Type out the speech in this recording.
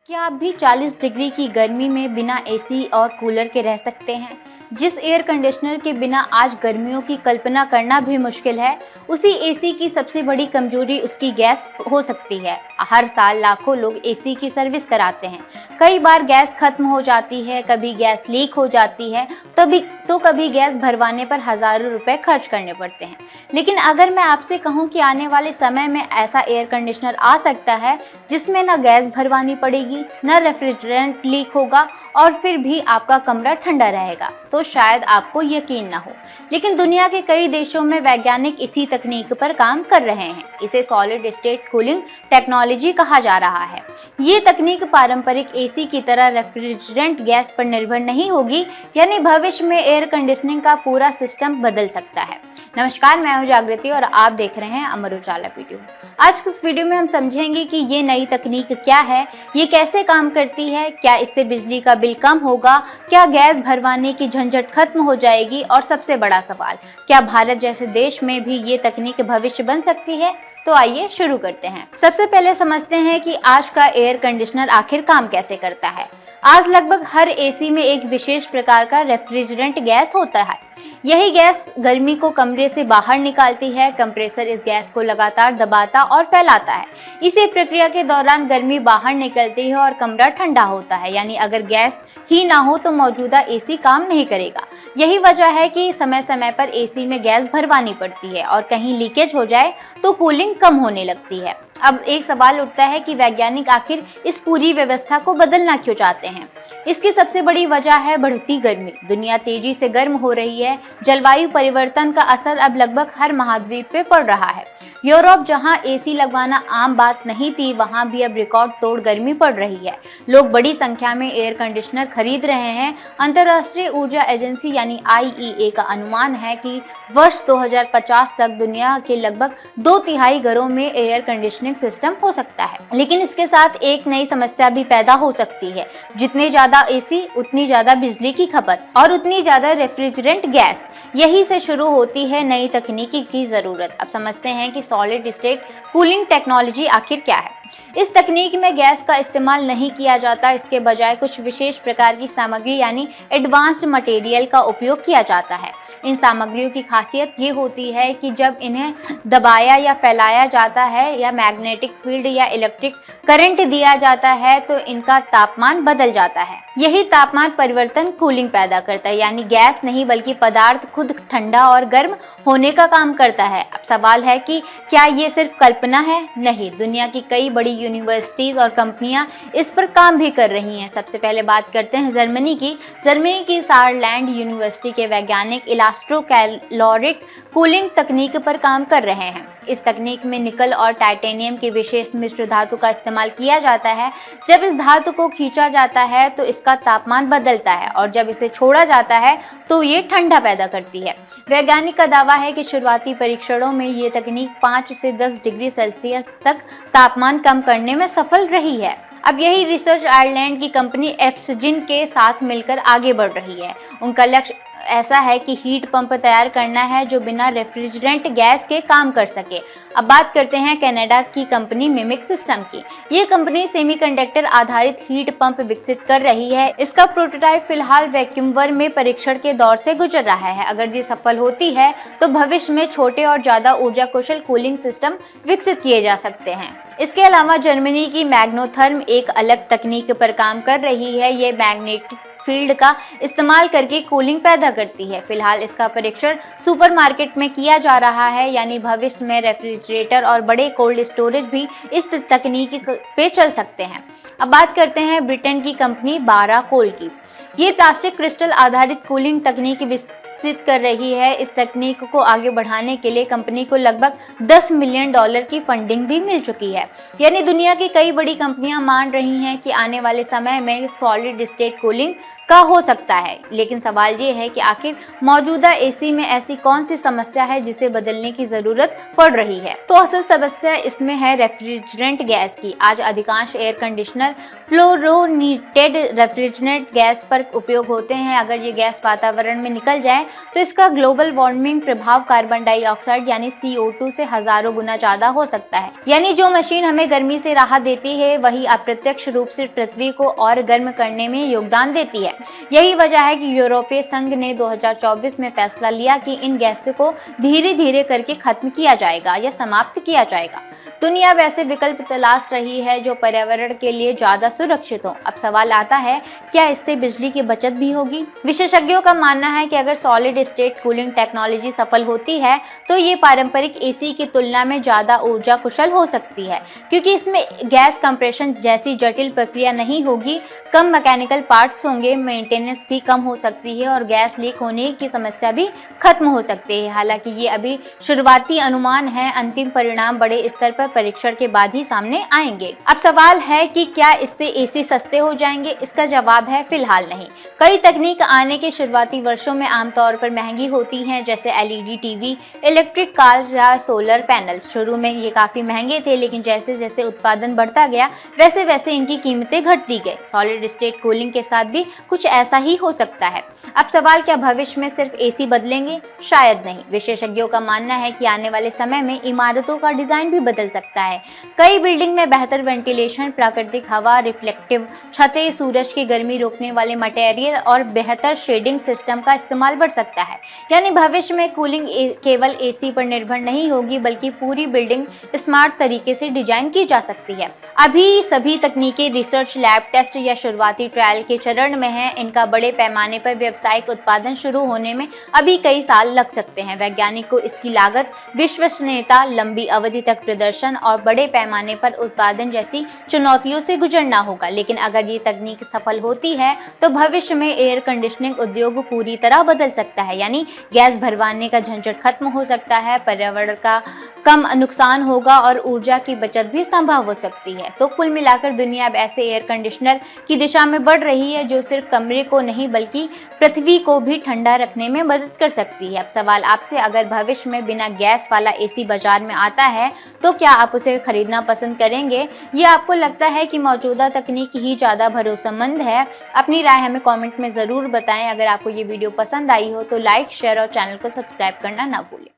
क्या आप भी 40 डिग्री की गर्मी में बिना एसी और कूलर के रह सकते हैं? जिस एयर कंडीशनर के बिना आज गर्मियों की कल्पना करना भी मुश्किल है, उसी एसी की सबसे बड़ी कमजोरी उसकी गैस हो सकती है। हर साल लाखों लोग एसी की सर्विस कराते हैं। कई बार गैस खत्म हो जाती है, कभी गैस लीक हो जाती है, कभी गैस भरवाने पर हजारों रुपए खर्च करने पड़ते हैं। लेकिन अगर मैं आपसे कहूं कि आने वाले समय में ऐसा एयर कंडीशनर आ सकता है जिसमें ना गैस भरवानी पड़ेगी, न रेफ्रिजरेंट लीक होगा और फिर भी आपका कमरा ठंडा रहेगा, तो शायद आपको यकीन ना हो। लेकिन दुनिया के कई देशों में वैज्ञानिक इसी तकनीक पर काम कर रहे हैं। इसे सॉलिड स्टेट कूलिंग टेक्नोलॉजी कहा जा रहा है। ये तकनीक पारंपरिक एसी की तरह रेफ्रिजरेंट गैस पर निर्भर नहीं होगी, यानी भविष्य में एयर कंडीशनिंग का पूरा सिस्टम बदल सकता है। नमस्कार, मैं हूं जागृति और आप देख रहे हैं अमर उजाला वीडियो। आज के इस वीडियो में हम समझेंगे कि ये नई तकनीक क्या है, ये कैसे काम करती है, क्या इससे बिजली का बिल कम होगा, क्या गैस भरवाने की झंझट खत्म हो जाएगी और सबसे बड़ा सवाल, क्या भारत जैसे देश में भी ये तकनीक भविष्य बन सकती है। तो आइए शुरू करते हैं। सबसे पहले समझते हैं कि आज का एयर कंडीशनर आखिर काम कैसे करता है। आज लगभग हर एसी में एक विशेष प्रकार का रेफ्रिजरेंट गैस होता है। यही गैस गर्मी को कमरे से बाहर निकालती है। कंप्रेसर इस गैस को लगातार दबाता और फैलाता है। इसी प्रक्रिया के दौरान गर्मी बाहर निकलती है और कमरा ठंडा होता है। यानी अगर गैस ही ना हो तो मौजूदा एसी काम नहीं करेगा। यही वजह है कि समय समय पर एसी में गैस भरवानी पड़ती है और कहीं लीकेज हो जाए तो कूलिंग कम होने लगती है। अब एक सवाल उठता है कि वैज्ञानिक आखिर इस पूरी व्यवस्था को बदलना क्यों चाहते हैं। इसकी सबसे बड़ी वजह है बढ़ती गर्मी। दुनिया तेजी से गर्म हो रही है। जलवायु परिवर्तन का असर अब लगभग हर महाद्वीप पे पड़ रहा है। यूरोप, जहां एसी लगवाना आम बात नहीं थी, वहां भी अब रिकॉर्ड तोड़ गर्मी पड़ रही है। लोग बड़ी संख्या में एयर कंडीशनर खरीद रहे हैं। अंतर्राष्ट्रीय ऊर्जा एजेंसी यानी IEA का अनुमान है कि वर्ष 2050 तक दुनिया के लगभग 2/3 घरों में एयर कंडीशनिंग सिस्टम हो सकता है। लेकिन इसके साथ एक नई समस्या भी पैदा हो सकती है। जितने ज्यादा एसी उतनी ज्यादा बिजली की खपत और उतनी ज्यादा रेफ्रिजरेंट गैस। यही से शुरू होती है नई तकनीकी की जरूरत। अब समझते हैं कि सॉलिड स्टेट कूलिंग टेक्नोलॉजी आखिर क्या है। इस तकनीक में गैस का इस्तेमाल नहीं किया जाता। इसके बजाय कुछ विशेष प्रकार की सामग्री यानी एडवांस्ड मटेरियल का उपयोग किया जाता है। इन सामग्रियों की खासियत ये होती है कि जब इन्हें दबाया या फैलाया जाता है या मैग्नेटिक फील्ड या इलेक्ट्रिक करंट दिया जाता है तो इनका तापमान बदल जाता है। यही तापमान परिवर्तन कूलिंग पैदा करता है, यानी गैस नहीं बल्कि पदार्थ खुद ठंडा और गर्म होने का काम करता है। अब सवाल है कि क्या ये सिर्फ कल्पना है? नहीं, दुनिया की कई बड़ी यूनिवर्सिटीज और कंपनियां इस पर काम भी कर रही हैं। सबसे पहले बात करते हैं जर्मनी की सारलैंड यूनिवर्सिटी के वैज्ञानिक इलास्ट्रोकैलोरिक कूलिंग तकनीक पर काम कर रहे हैं। इस तकनीक में निकल और टाइटेनियम के विशेष मिश्र धातु का इस्तेमाल किया जाता है। जब इस धातु को खींचा जाता है तो इसका तापमान बदलता है और जब इसे छोड़ा जाता है तो ये ठंडा पैदा करती है। वैज्ञानिक का दावा है कि शुरुआती परीक्षणों में ये तकनीक 5 से 10 डिग्री सेल्सियस तक तापमान कम करने में सफल रही है। अब यही रिसर्च आयरलैंड की कंपनी एप्सजिन के साथ मिलकर आगे बढ़ रही है। उनका लक्ष्य ऐसा है कि हीट पंप तैयार करना है जो बिना रेफ्रिजरेंट गैस के काम कर सके। अब बात करते हैं कनाडा की कंपनी मिमिक सिस्टम की। ये कंपनी सेमीकंडक्टर आधारित हीट पंप विकसित कर रही है। इसका प्रोटोटाइप फिलहाल वैक्यूमवर में परीक्षण के दौर से गुजर रहा है। अगर ये सफल होती है तो भविष्य में छोटे और ज्यादा ऊर्जा कुशल कूलिंग सिस्टम विकसित किए जा सकते हैं। इसके अलावा जर्मनी की मैग्नोथर्म एक अलग तकनीक पर काम कर रही है। ये मैग्नेटिक फील्ड का इस्तेमाल करके कूलिंग पैदा करती है। फिलहाल इसका परीक्षण सुपरमार्केट में किया जा रहा है, यानी भविष्य में रेफ्रिजरेटर और बड़े कोल्ड स्टोरेज भी इस तकनीक पे चल सकते हैं। अब बात करते हैं ब्रिटेन की कंपनी बाराकोल की। ये प्लास्टिक क्रिस्टल आधारित कूलिंग तकनीक विकसित कर रही है। इस तकनीक को आगे बढ़ाने के लिए कंपनी को लगभग $10 मिलियन की फंडिंग भी मिल चुकी है। यानी दुनिया की कई बड़ी कंपनियां मान रही हैं कि आने वाले समय में सॉलिड स्टेट कूलिंग का हो सकता है। लेकिन सवाल ये है कि आखिर मौजूदा एसी में ऐसी कौन सी समस्या है जिसे बदलने की जरूरत पड़ रही है। तो असल समस्या इसमें है रेफ्रिजरेंट गैस की। आज अधिकांश एयर कंडीशनर फ्लोरोनीटेड रेफ्रिजरेंट गैस पर उपयोग होते हैं। अगर ये गैस वातावरण में निकल जाए तो इसका ग्लोबल वार्मिंग प्रभाव कार्बन डाइऑक्साइड यानी CO2 से हजारों गुना ज्यादा हो सकता है। यानी जो मशीन हमें गर्मी से राहत देती है वही अप्रत्यक्ष रूप से पृथ्वी को और गर्म करने में योगदान देती है। यही वजह है कि यूरोपीय संघ ने 2024 में फैसला लिया कि इन गैसों को धीरे धीरे करके खत्म किया जाएगा या समाप्त किया जाएगा। दुनिया वैसे विकल्प तलाश रही है जो पर्यावरण के लिए ज्यादा सुरक्षित हो। अब सवाल आता है, क्या इससे बिजली की बचत भी होगी? विशेषज्ञों का मानना है कि अगर सॉलिड स्टेट कूलिंग टेक्नोलॉजी सफल होती है तो ये पारंपरिक एसी की तुलना में ज्यादा ऊर्जा कुशल हो सकती है, क्योंकि इसमें गैस कंप्रेशन जैसी जटिल प्रक्रिया नहीं होगी, कम मैकेनिकल पार्ट्स होंगे, मेंटेनेंस भी कम हो सकती है और गैस लीक होने की समस्या भी खत्म हो सकती है। हालांकि ये अभी शुरुआती अनुमान है, अंतिम परिणाम बड़े स्तर पर परीक्षण के बाद ही सामने आएंगे। अब सवाल है कि क्या इससे एसी सस्ते हो जाएंगे? इसका जवाब है फिलहाल नहीं। कई तकनीक आने के शुरुआती वर्षों में आमतौर पर महंगी होती हैं, जैसे LED टीवी, इलेक्ट्रिक कार या सोलर पैनल्स। शुरू में ये काफी महंगे थे, लेकिन जैसे जैसे उत्पादन बढ़ता गया वैसे वैसे इनकी कीमतें घटती गई। सॉलिड स्टेट कूलिंग के साथ भी कुछ ऐसा ही हो सकता है। अब सवाल, क्या भविष्य में सिर्फ एसी बदलेंगे? शायद नहीं। विशेषज्ञों का मानना है कि आने वाले समय में इमारतों का डिजाइन भी बदल सकता है। कई बिल्डिंग में बेहतर वेंटिलेशन, प्राकृतिक हवा, रिफ्लेक्टिव छतें, सूरज की गर्मी रोकने वाले मटेरियल और बेहतर शेडिंग सिस्टम का इस्तेमाल बढ़ सकता है। यानी भविष्य में कूलिंग केवल एसी पर निर्भर नहीं होगी, बल्कि पूरी बिल्डिंग स्मार्ट तरीके से डिजाइन की जा सकती है। अभी सभी तकनीकी रिसर्च, लैब टेस्ट या शुरुआती ट्रायल के चरण में है। इनका बड़े पैमाने पर व्यावसायिक उत्पादन शुरू होने में अभी कई साल लग सकते हैं। वैज्ञानिक को इसकी लागत, विश्वसनीयता, लंबी अवधि तक प्रदर्शन और बड़े पैमाने पर उत्पादन जैसी चुनौतियों से गुजरना होगा। लेकिन अगर ये तकनीक सफल होती है तो भविष्य में एयर कंडीशनिंग उद्योग पूरी तरह बदल सकता है। यानी गैस भरवाने का झंझट खत्म हो सकता है, पर्यावरण का कम नुकसान होगा और ऊर्जा की बचत भी संभव हो सकती है। तो कुल मिलाकर दुनिया अब ऐसे एयर कंडीशनर की दिशा में बढ़ रही है जो सिर्फ कमरे को नहीं बल्कि पृथ्वी को भी ठंडा रखने में मदद कर सकती है। अब सवाल आपसे, अगर भविष्य में बिना गैस वाला एसी बाजार में आता है तो क्या आप उसे खरीदना पसंद करेंगे, या आपको लगता है कि मौजूदा तकनीक ही ज्यादा भरोसेमंद है? अपनी राय हमें कमेंट में जरूर बताएं। अगर आपको ये वीडियो पसंद आई हो तो लाइक, शेयर और चैनल को सब्सक्राइब करना ना भूलें।